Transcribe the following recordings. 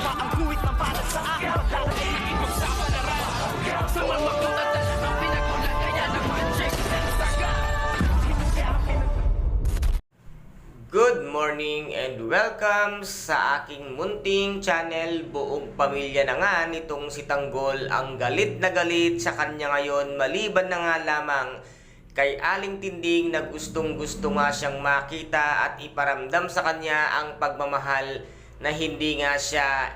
tama ang guhit ng para sa akin. Paglalagay ng ipagsapalaran sa mga katatan ang pinagulan kaya naman check and saga. Good morning and welcome sa aking munting channel. Buong pamilya na nga nitong si Tanggol ang galit na galit sa kanya ngayon, maliban na nga lamang kay Aling Tinding na gustong-gusto nga siyang makita at iparamdam sa kanya ang pagmamahal na hindi nga siya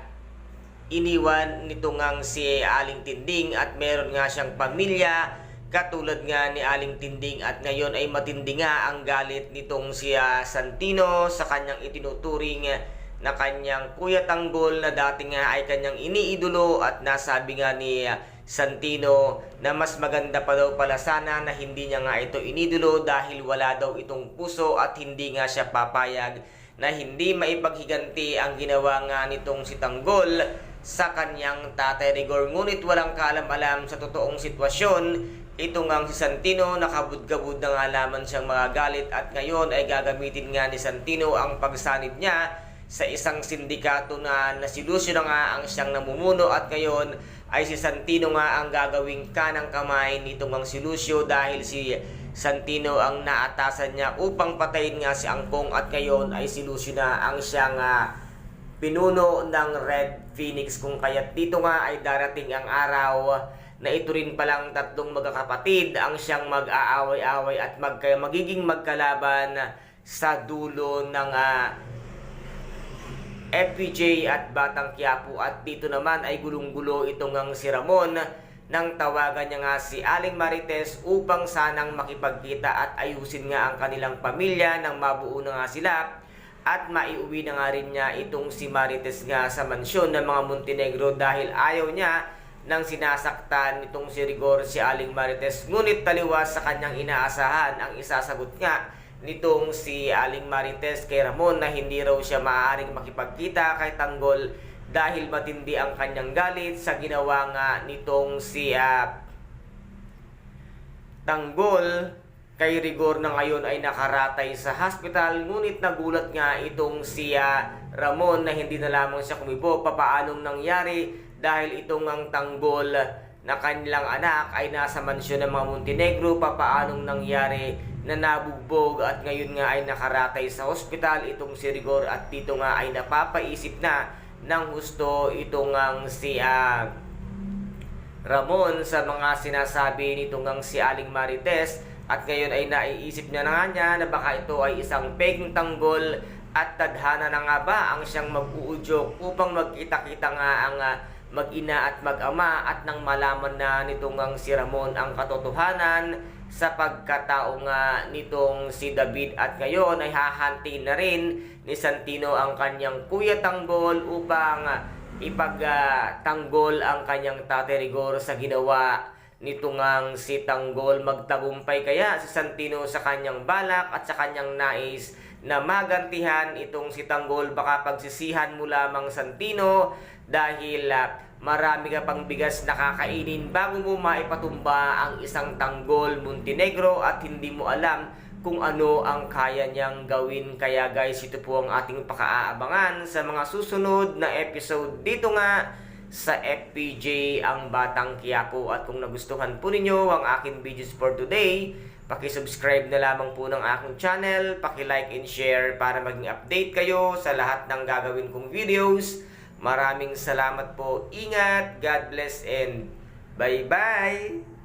iniwan nito ngang si Aling Tinding at meron nga siyang pamilya katulad nga ni Aling Tinding. At ngayon ay matindi nga ang galit nitong si Santino sa kanyang itinuturing na kanyang Kuya Tanggol na dati nga ay kanyang iniidolo. At nasabi nga ni Santino na mas maganda pa daw pala sana na hindi niya nga ito inidolo dahil wala daw itong puso at hindi nga siya papayag na hindi maipaghiganti ang ginawa nga nitong si Tanggol sa kanyang tatay Rigor. Ngunit walang kaalam-alam sa totoong sitwasyon. Ito nga si Santino, nakabud-kabud na nga laman siyang mga galit at ngayon ay gagamitin nga ni Santino ang pagsanib niya sa isang sindikato na nasilusyo na nga ang siyang namumuno. At ngayon ay si Santino nga ang gagawing kanang kamay nitong ang silusyo dahil si Santino ang naatasan niya upang patayin nga si Angkong. At ngayon ay silusyo na ang siyang pinuno ng Red Phoenix, kung kaya't dito nga ay darating ang araw na ito rin palang tatlong magkakapatid ang siyang mag-aaway-away at magiging magkalaban sa dulo ng FPJ at Batang Quiapo. At dito naman ay gulong-gulo itong ang si Ramon nang tawagan niya nga si Aling Marites upang sanang makipagkita at ayusin nga ang kanilang pamilya nang mabuo na nga sila at maiuwi na nga rin niya itong si Marites nga sa mansyon ng mga Montenegro dahil ayaw niya nang sinasaktan itong si Rigor si Aling Marites. Ngunit taliwas sa kanyang inaasahan ang isasagot nga nitong si Aling Marites kay Ramon na hindi raw siya maaaring makipagkita kay Tanggol dahil matindi ang kanyang galit sa ginawa nga nitong si Tanggol kay Rigor na ngayon ay nakaratay sa hospital. Ngunit nagulat nga itong si Ramon na hindi na lamang siya kumibo. Papaanong nangyari dahil itong ang Tanggol na kanilang anak ay nasa mansyon ng mga Montenegro? Papaanong nangyari na nabugbog at ngayon nga ay nakaratay sa hospital itong si Rigor? At dito nga ay napapaisip na ng gusto itong ang si Ramon sa mga sinasabi nitong ang si Aling Marites. At ngayon ay naiisip niya na nga niya na baka ito ay isang peking Tanggol at tadhana na nga ba ang siyang mag-uudyok upang magkita-kita nga ang mag-ina at mag-ama. At nang malaman na nitong ang si Ramon ang katotohanan sa pagkatao nga nitong si David, at ngayon ay hahantiin na rin ni Santino ang kanyang Kuya Tanggol upang ipagtanggol ang kanyang Tatay Rigor sa ginawa nito ngang si Tanggol. Magtagumpay kaya si Santino sa kanyang balak at sa kanyang nais na magantihan itong si Tanggol? Baka pagsisihan mo lamang, Santino, dahil marami ka pang bigas na kakainin bago mo maipatumba ang isang Tanggol Montenegro at hindi mo alam kung ano ang kaya niyang gawin. Kaya guys, ito po ang ating pakaaabangan sa mga susunod na episode dito nga sa FPJ ang Batang Quiapo. At kung nagustuhan po ninyo ang aking videos for today, paki-subscribe na lamang po ng aking channel, paki-like and share para maging update kayo sa lahat ng gagawin kong videos. Maraming salamat po. Ingat, God bless, and bye-bye!